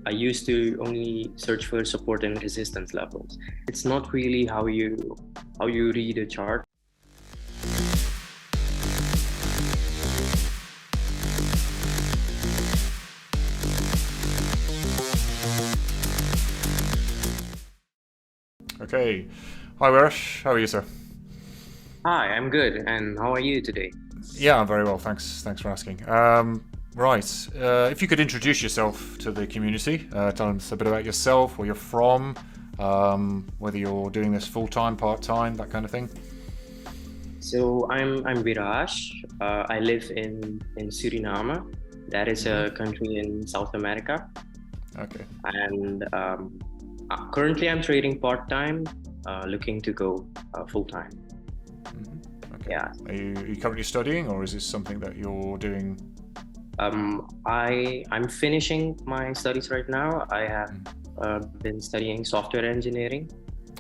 I used to only search for support and resistance levels. It's not really how you read a chart. Okay. Hi, Weresh. How are you, sir? Hi, I'm good. And how are you today? Yeah, I'm very well. Thanks for asking. Right. If you could introduce yourself to the community, tell us a bit about yourself, where you're from, whether you're doing this full time, part time, that kind of thing. So I'm Viraj. I live in Suriname. That is a country in South America. Okay. And currently I'm trading part time, looking to go full time. Okay. Yeah. Are you currently studying, or is this something that you're doing? I'm finishing my studies right now. I have been studying software engineering.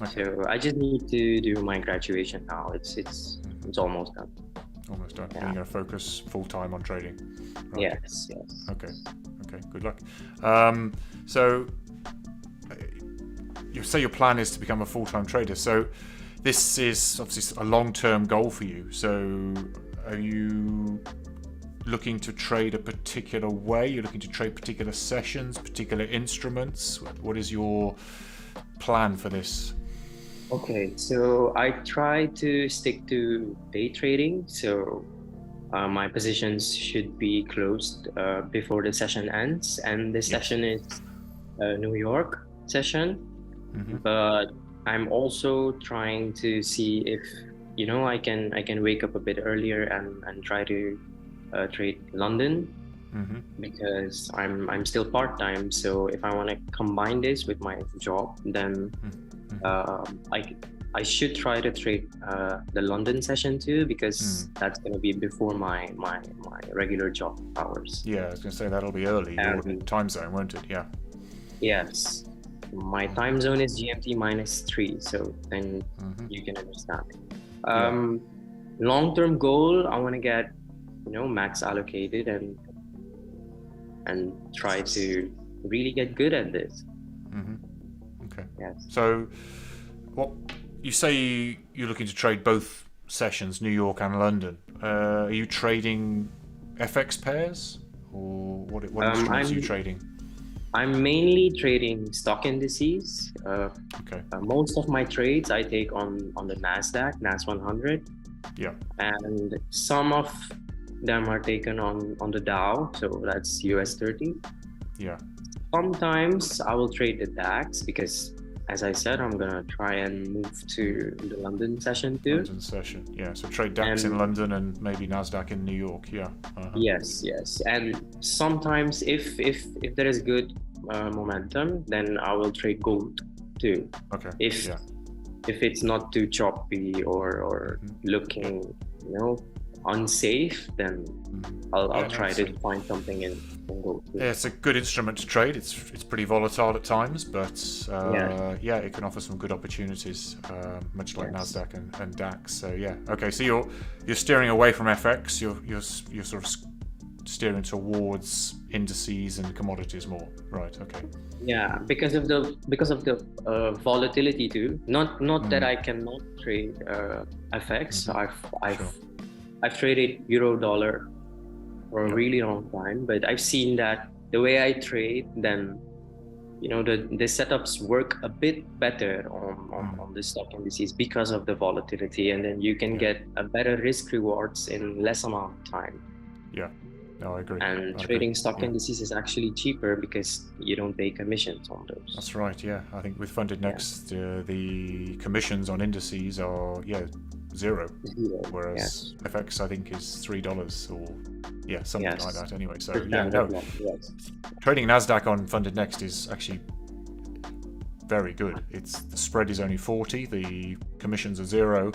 Okay. So I just need to do my graduation now. It's almost done. Almost done. Yeah. And you're going to focus full time on trading. Right. Yes. Okay. Good luck. So you say your plan is to become a full-time trader. So this is obviously a long-term goal for you. So are you looking to trade a particular way? You're looking to trade particular sessions, particular instruments? What is your plan for this? Okay, so I try to stick to day trading. So my positions should be closed before the session ends, and this session is a New York session. But I'm also trying to see if I can wake up a bit earlier and try to trade London because I'm still part-time. So if I want to combine this with my job, then I should try to trade the London session too, because that's going to be before my regular job hours. Yeah, I was going to say that'll be early, your time zone, won't it? Yeah. Yes. My time zone is GMT -3, so then you can understand. Long-term goal, I want to get max allocated and try to really get good at this. Okay. Yes. So what you say you're looking to trade both sessions, New York and London. Are you trading FX pairs, or what instruments are you trading? I'm mainly trading stock indices. Most of my trades I take on the NAS 100. Yeah. And some of them are taken on the Dow, so that's US30. Yeah. Sometimes I will trade the DAX because, as I said, I'm gonna try and move to the London session too. London session, yeah. So trade DAX in London and maybe Nasdaq in New York, yeah. Yes. And sometimes, if there is good momentum, then I will trade gold too. Okay. If it's not too choppy or looking, unsafe, then I'll try to find something in gold too. Yeah, it's a good instrument to trade. It's pretty volatile at times, but it can offer some good opportunities, much like Nasdaq and DAX. So yeah, okay. So you're steering away from FX. You're sort of steering towards indices and commodities more, right? Okay. Yeah, because of the volatility too. Not that I cannot trade FX. I've traded euro dollar for a really long time, but I've seen that the way I trade, then the setups work a bit better on the stock indices because of the volatility, and then you can get a better risk rewards in less amount of time. Yeah. No, I agree. And trading stock indices is actually cheaper because you don't pay commissions on those. That's right, yeah. I think with FundedNext, the commissions on indices are, zero. Whereas FX, I think, is $3 or, something like that anyway. So, trading NASDAQ on FundedNext is actually very good. The spread is only 40, the commissions are zero.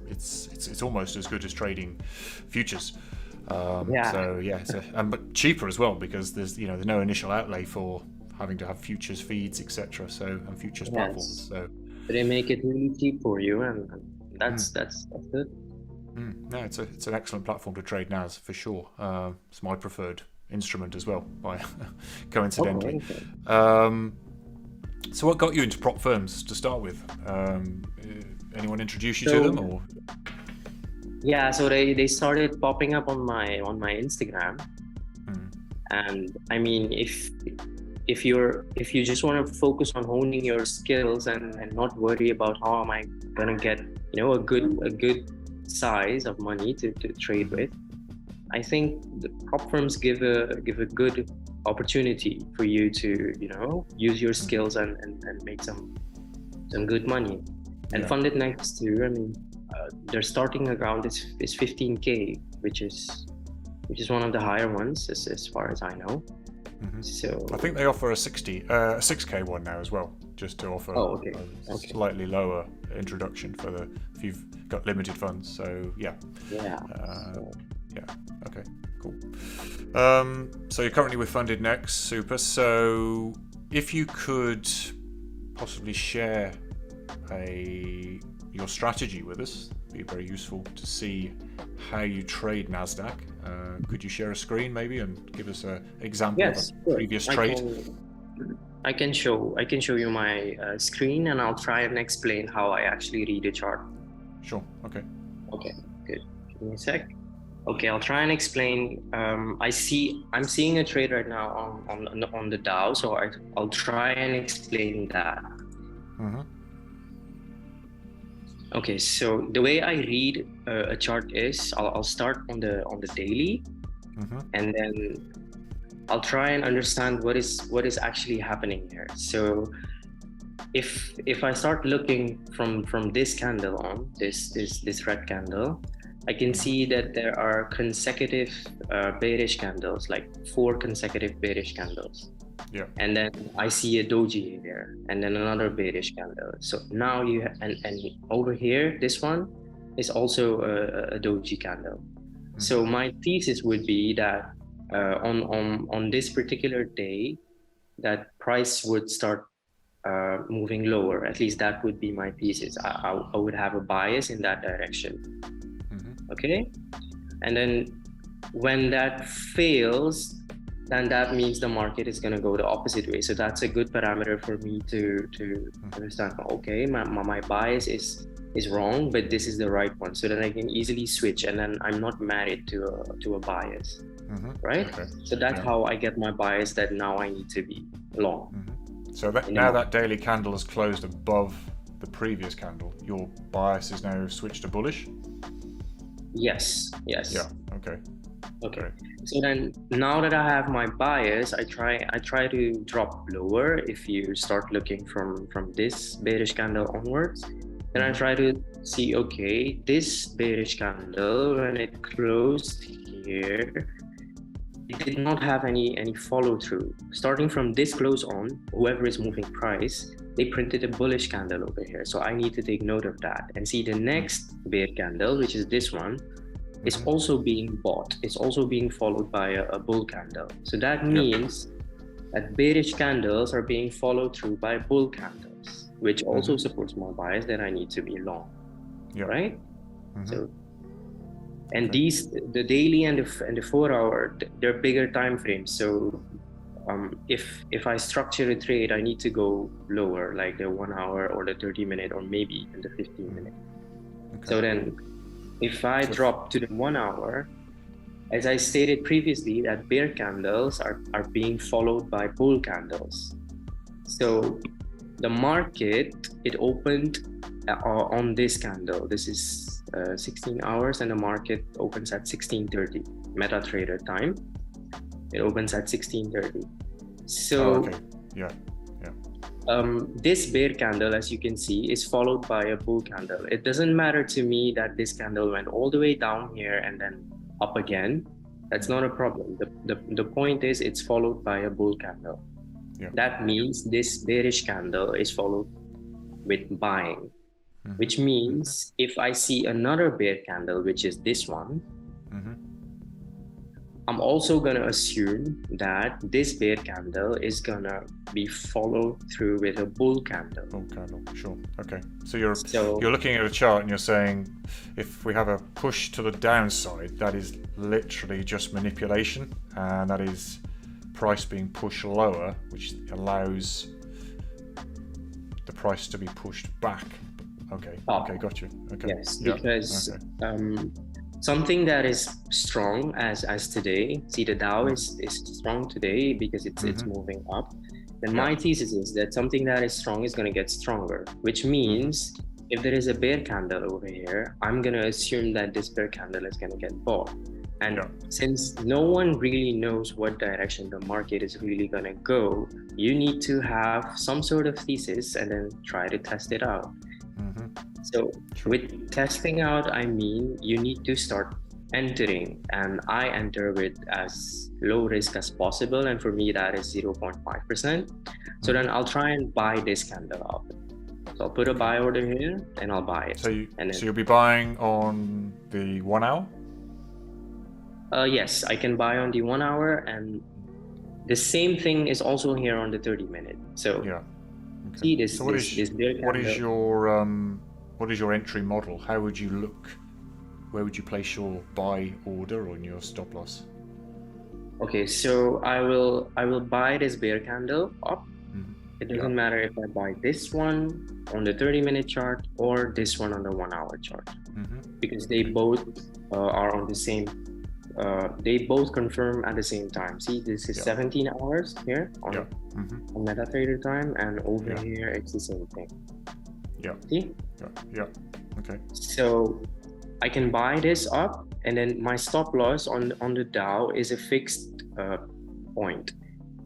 It's almost as good as trading futures. But cheaper as well, because there's no initial outlay for having to have futures feeds, etc. And futures platforms. So they make it really cheap for you, and that's good. No, it's an excellent platform to trade NAS for sure. It's my preferred instrument as well, by coincidentally. Okay. So what got you into prop firms to start with? Anyone introduce you to them, or? Yeah, so they started popping up on my Instagram. And I mean, if you just want to focus on honing your skills and not worry about how am I gonna get a good size of money to trade with, I think the prop firms give a good opportunity for you to use your skills and make some good money. And FundedNext too. I mean, their starting around is 15K, which is one of the higher ones as far as I know. So I think they offer a 6K one now as well, just to offer a slightly lower introduction if you've got limited funds. So yeah. Okay, cool. So you're currently with FundedNext, super. So if you could possibly share your strategy with us, it'd be very useful to see how you trade NASDAQ. Could you share a screen maybe and give us an example of a previous trade? I can show you my screen, and I'll try and explain how I actually read a chart. Sure. Okay. Okay. Good. Give me a sec. Okay, I'll try and explain. I'm seeing a trade right now on the Dow, so I'll try and explain that. Okay, so the way I read a chart is I'll start on the daily, and then I'll try and understand what is actually happening here. So if I start looking from this candle on this red candle, I can see that there are consecutive bearish candles, like 4 consecutive bearish candles. Yeah. And then I see a doji here, and then another bearish candle. So now and over here, this one is also a doji candle. So my thesis would be that on this particular day, that price would start moving lower. At least that would be my thesis. I would have a bias in that direction. Okay, and then when that fails, then that means the market is going to go the opposite way. So that's a good parameter for me to understand. Okay, my bias is wrong, but this is the right one. So then I can easily switch, and then I'm not married to a bias, right? Okay. So that's how I get my bias that now I need to be long. So that daily candle has closed above the previous candle, your bias is now switched to bullish? Yes. Yeah. Okay. Great. So then, now that I have my bias, I try to drop lower. If you start looking from this bearish candle onwards, then I try to see, okay, this bearish candle, when it closed here, it did not have any follow through. Starting from this close on, whoever is moving price, they printed a bullish candle over here. So I need to take note of that and see the next bear candle, which is this one, is also being bought. It's also being followed by a bull candle. So that means that bearish candles are being followed through by bull candles, which also supports my bias that I need to be long, right? So, and the daily and the 4 hour, they're bigger time frames. So if I structure a trade, I need to go lower, like the 1 hour or the 30-minute or maybe even the 15-minute. So then if I drop to the 1 hour, as I stated previously, that bear candles are being followed by bull candles. So the market, it opened on this candle. This is 16 hours and the market opens at 16:30 MetaTrader time. It opens at 16:30. So this bear candle, as you can see, is followed by a bull candle. It doesn't matter to me that this candle went all the way down here and then up again. That's not a problem. The point is it's followed by a bull candle. That means this bearish candle is followed with buying, which means if I see another bear candle, which is this one, I'm also gonna assume that this bear candle is gonna be followed through with a bull candle. Bull candle, sure. Okay. So you're looking at a chart and you're saying, if we have a push to the downside, that is literally just manipulation, and that is price being pushed lower, which allows the price to be pushed back. Okay. Okay, got you. Okay. Yes, because something that is strong as today, see the Dow is strong today because it's moving up. Then my thesis is that something that is strong is going to get stronger, which means if there is a bear candle over here, I'm going to assume that this bear candle is going to get bought. And since no one really knows what direction the market is really going to go, you need to have some sort of thesis and then try to test it out. So with testing out, I mean, you need to start entering, and I enter with as low risk as possible. And for me, that is 0.5%. So then I'll try and buy this candle up. So I'll put a buy order here and I'll buy it. So you'll be buying on the 1 hour? Yes, I can buy on the 1 hour, and the same thing is also here on the 30-minute. So see this. So what is your entry model? How would you look? Where would you place your buy order on your stop loss? Okay, so I will buy this bear candle up. It doesn't matter if I buy this one on the 30-minute chart or this one on the 1 hour chart, because they both are on the same. They both confirm at the same time. See, this is 17 hours here on MetaTrader time, and over here it's the same thing. See? Okay. So I can buy this up, and then my stop loss on the Dow is a fixed point.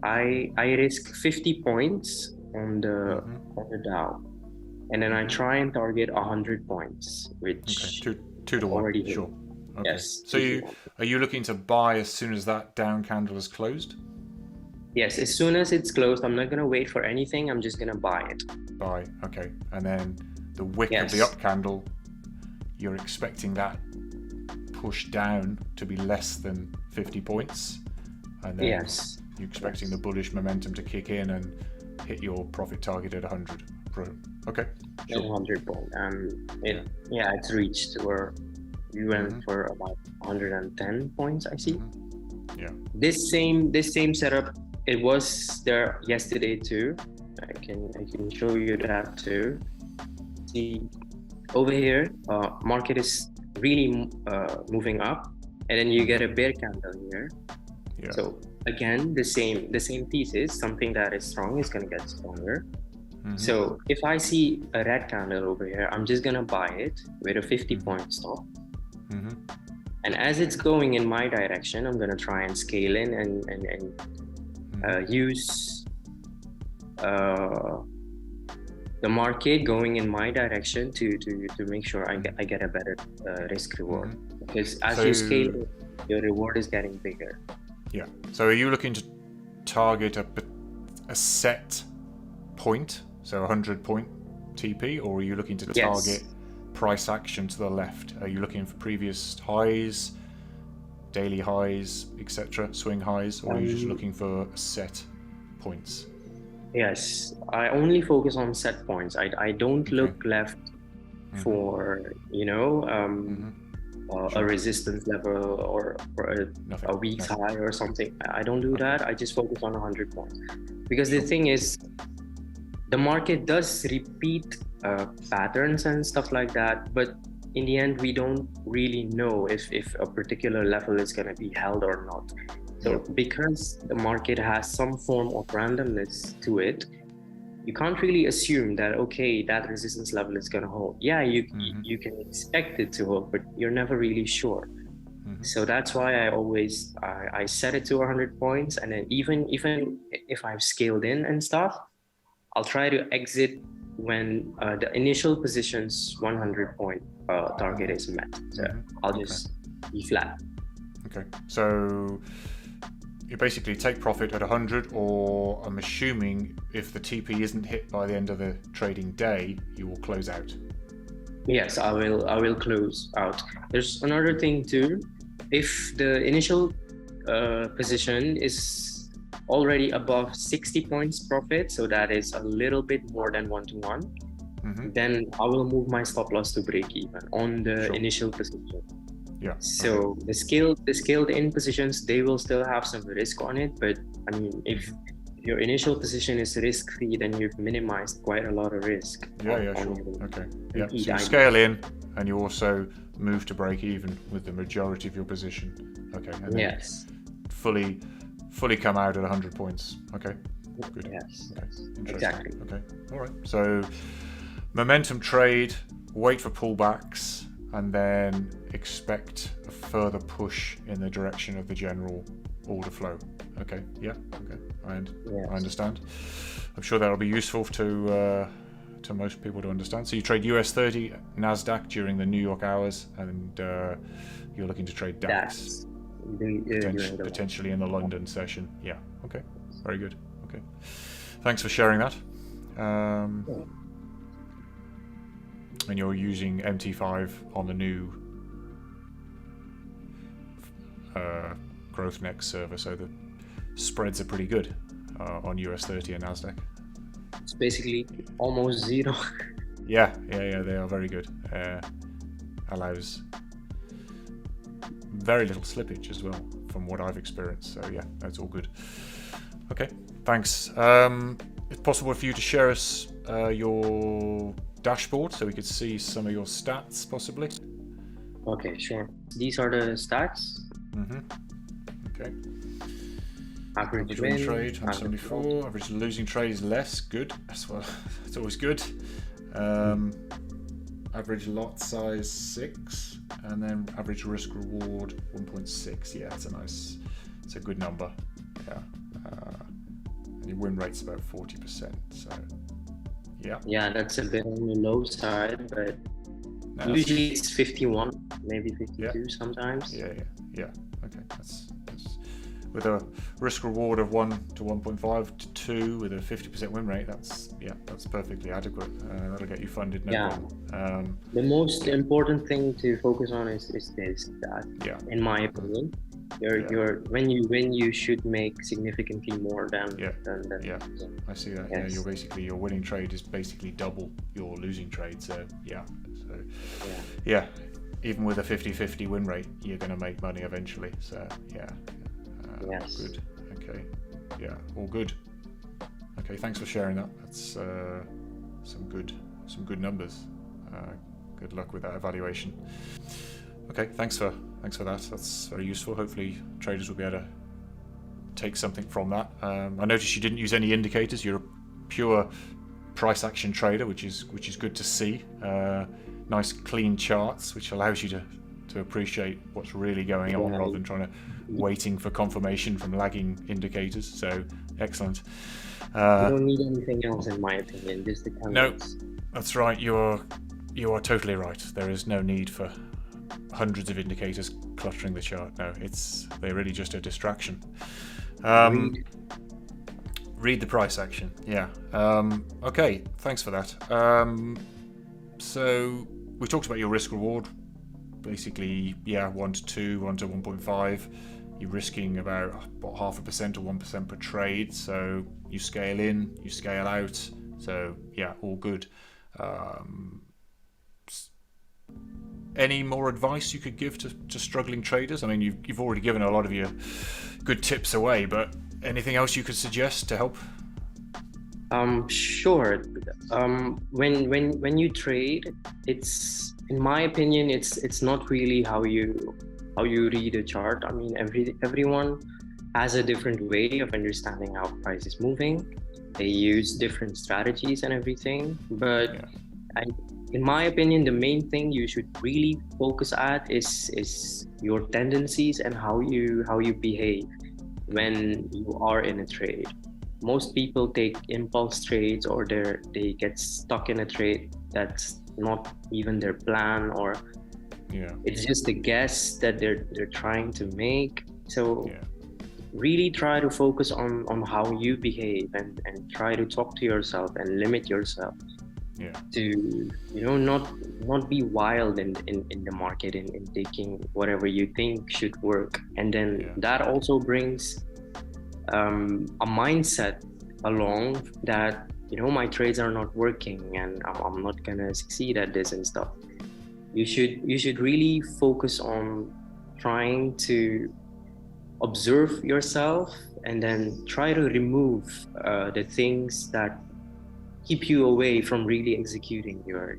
I risk 50 points on the Dow, and then I try and target 100 points, which 2 to 1 already sure. Okay. Yes. So are you looking to buy as soon as that down candle is closed? Yes, as soon as it's closed, I'm not going to wait for anything. I'm just going to buy it. Buy, okay. And then the wick of the up candle, you're expecting that push down to be less than 50 points. And then you're expecting the bullish momentum to kick in and hit your profit target at 100. Okay. Sure. 100 point. It's reached where you went for about 110 points, I see. This same setup, it was there yesterday too. I can show you that too. See over here, market is really moving up, and then you get a bear candle here. So again, the same thesis. Something that is strong is going to get stronger. So if I see a red candle over here, I'm just going to buy it with a 50 point stop. And as it's going in my direction, I'm going to try and scale in and use the market going in my direction to make sure I get a better risk reward. Because as you scale, your reward is getting bigger. So are you looking to target a set point, so 100 point TP, or are you looking to target price action to the left? Are you looking for previous highs, daily highs, etc., swing highs, or are you just looking for set points? Yes, I only focus on set points. I don't look left for a resistance level or a week's high or something. I don't do that. I just focus on 100 points, because the thing is, the market does repeat patterns and stuff like that, but in the end we don't really know if a particular level is going to be held or not. So because the market has some form of randomness to it, you can't really assume that that resistance level is going to hold. You can expect it to hold, but you're never really sure. So that's why I always I set it to 100 points, and then even if I've scaled in and stuff, I'll try to exit when the initial position's 100 point target is met. So I'll just be flat. Okay, so you basically take profit at 100, or I'm assuming if the TP isn't hit by the end of the trading day, you will close out. Yes, I will close out. There's another thing too. If the initial position is already above 60 points profit, so that is a little bit more than 1-to-1, then I will move my stop loss to break even on the initial position. Yeah. So the scaled in positions, they will still have some risk on it, but I mean, if your initial position is risk free, then you've minimized quite a lot of risk. Sure. Okay. Yeah. So you scale in, and you also move to break even with the majority of your position. Okay. And then fully come out at 100 points. Okay. Good. Yes. Okay. Exactly. Okay. All right. So momentum trade, wait for pullbacks, and then expect a further push in the direction of the general order flow. Okay. Yeah. Okay. I understand. I'm sure that'll be useful to most people to understand. So you trade US30, Nasdaq during the New York hours, and you're looking to trade DAX potentially in the London session. Yeah. Okay. Very good. Okay. Thanks for sharing that. And you're using MT5 on the new GrowthNext server, so the spreads are pretty good on US30 and Nasdaq. It's basically almost zero. Yeah, they are very good. Allows very little slippage as well, from what I've experienced. So yeah, that's all good. Okay, thanks. It's possible for you to share us your dashboard so we could see some of your stats, possibly. Okay, sure. These are the stats. Okay. Average win trade 174. Average losing trade is less. Good. That's always good. Average lot size 6, and then average risk reward 1.6. Yeah, it's a good number. Yeah. And your win rate's about 40%. So yeah. Yeah, that's a bit on the low side, but usually it's 51, maybe 52 sometimes. Yeah. Okay, that's with a risk reward of 1 to 1.5 to 2 with a 50% win rate. That's perfectly adequate. That'll get you funded. No problem. The most important thing to focus on is this. That, in my opinion, when you should make significantly more than. I see that. Yes. Yeah, your winning trade is basically double your losing trade. So even with a 50-50 win rate, you're going to make money eventually. So yes. Good. Okay. Yeah. All good. Okay. Thanks for sharing that. That's some good numbers. Good luck with that evaluation. Okay. Thanks for that. That's very useful. Hopefully, traders will be able to take something from that. I noticed you didn't use any indicators. You're a pure price action trader, which is good to see. Nice clean charts, which allows you to appreciate what's really going on rather than waiting for confirmation from lagging indicators. So excellent. You don't need anything else, in my opinion. Just the cameras. No, that's right. You are totally right. There is no need for hundreds of indicators cluttering the chart. No, they're really just a distraction. Read the price action. Yeah. Okay. Thanks for that. So we talked about your risk reward. Basically, 1 to 2, 1 to 1.5. You're risking about 0.5% to 1% per trade. So you scale in, you scale out. So yeah, all good. Any more advice you could give to struggling traders? I mean, you've already given a lot of your good tips away, but anything else you could suggest to help? Sure. When you trade, in my opinion, it's not really how you read a chart. I mean, everyone has a different way of understanding how price is moving. They use different strategies and everything. But in my opinion, the main thing you should really focus at is your tendencies and how you behave when you are in a trade. Most people take impulse trades, or they get stuck in a trade that's not even their plan, or it's just a guess that they're trying to make. So really try to focus on how you behave and try to talk to yourself and limit yourself. to not be wild in the market in taking whatever you think should work. And then that also brings a mindset along that my trades are not working and I'm not gonna succeed at this and stuff. You should really focus on trying to observe yourself and then try to remove the things that keep you away from really executing your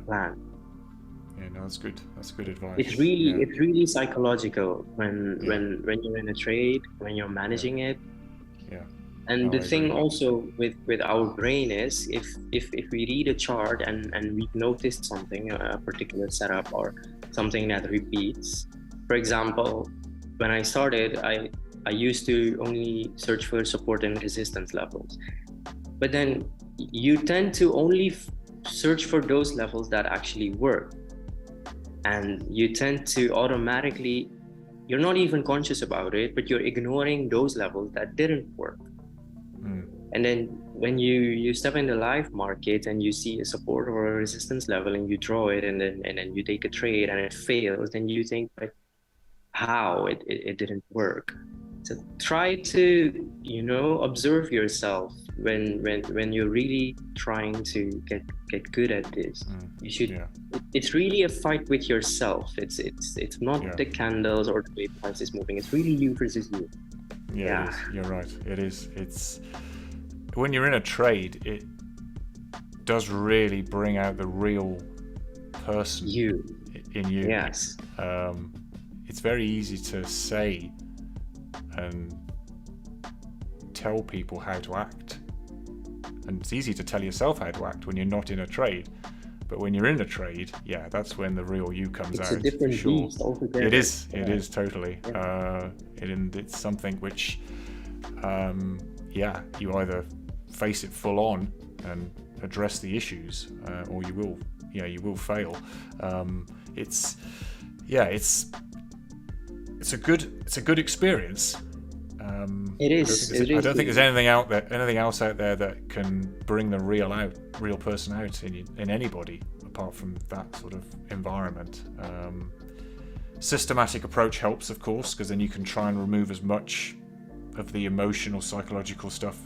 plan. Yeah, no, that's good. That's good advice. It's really psychological when you're in a trade, when you're managing it. Yeah. And the thing also with our brain is if we read a chart and we've noticed something, a particular setup or something that repeats. For example, when I started, I used to only search for support and resistance levels. But then you tend to only search for those levels that actually work. And you tend to automatically, you're not even conscious about it, but you're ignoring those levels that didn't work. And then when you step in the live market and you see a support or a resistance level and you draw it and then you take a trade and it fails, then you think, but how it didn't work. So try to observe yourself when you're really trying to get good at this. You should. It's really a fight with yourself. It's not the candles or the way price is moving. It's really you versus you. Yeah, it is. You're right. It is. It's when you're in a trade, it does really bring out the real person in you. Yes. It's very easy to say and tell people how to act, and it's easy to tell yourself how to act when you're not in a trade. But when you're in a trade, that's when the real you comes out. It's a different beast altogether. It is. It is totally. It's something which, you either face it full on and address the issues, or you will fail. It's a good experience. It is. I don't think there's anything else out there that can bring the real person out in anybody apart from that sort of environment. Systematic approach helps, of course, because then you can try and remove as much of the emotional, psychological stuff.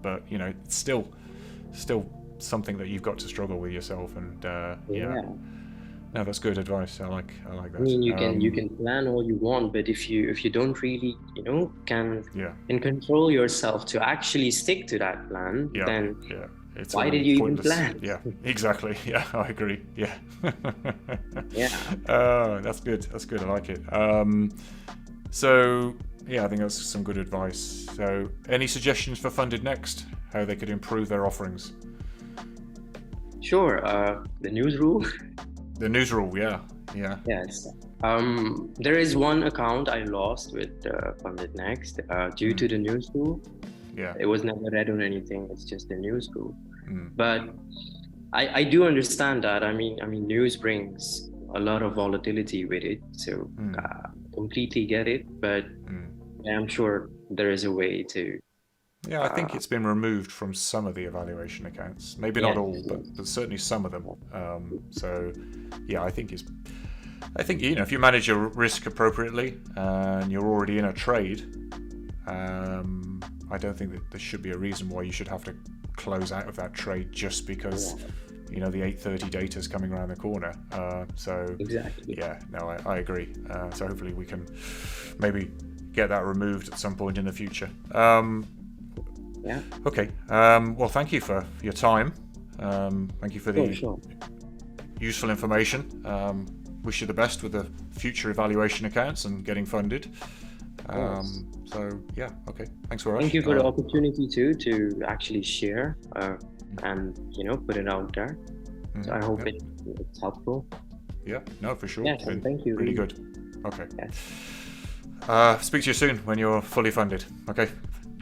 But it's still something that you've got to struggle with yourself. And no, that's good advice. I like that. I mean, you can plan all you want, but if you don't really can control yourself to actually stick to that plan, then why did you even plan? Yeah, exactly. Yeah, I agree. Yeah. That's good. I like it. So I think that's some good advice. So any suggestions for FundedNext, how they could improve their offerings? Sure. The news rule. The news rule, yeah. Yes. There is one account I lost with FundedNext due to the news rule. Yeah. It was never read on anything. It's just the news rule. But I do understand that. I mean, news brings a lot of volatility with it. So completely get it. But I'm sure there is a way to. Yeah, I think it's been removed from some of the evaluation accounts. Maybe not all, but certainly some of them. I think if you manage your risk appropriately and you're already in a trade, I don't think that there should be a reason why you should have to close out of that trade just because the 8:30 data is coming around the corner. Exactly. Yeah, no, I agree. So hopefully we can maybe get that removed at some point in the future. Okay. Well, thank you for your time. Thank you for the useful information. Wish you the best with the future evaluation accounts and getting funded. Okay. Thanks very much. Thank you for the opportunity to actually share and put it out there. So I hope it's helpful. Yeah. No, for sure. Yes, and thank you. Really good. Okay. Yes. Speak to you soon when you're fully funded. Okay.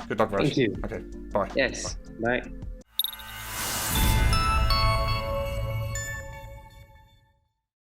Good luck, Raj. Thank you. Okay. Bye. Yes. Bye.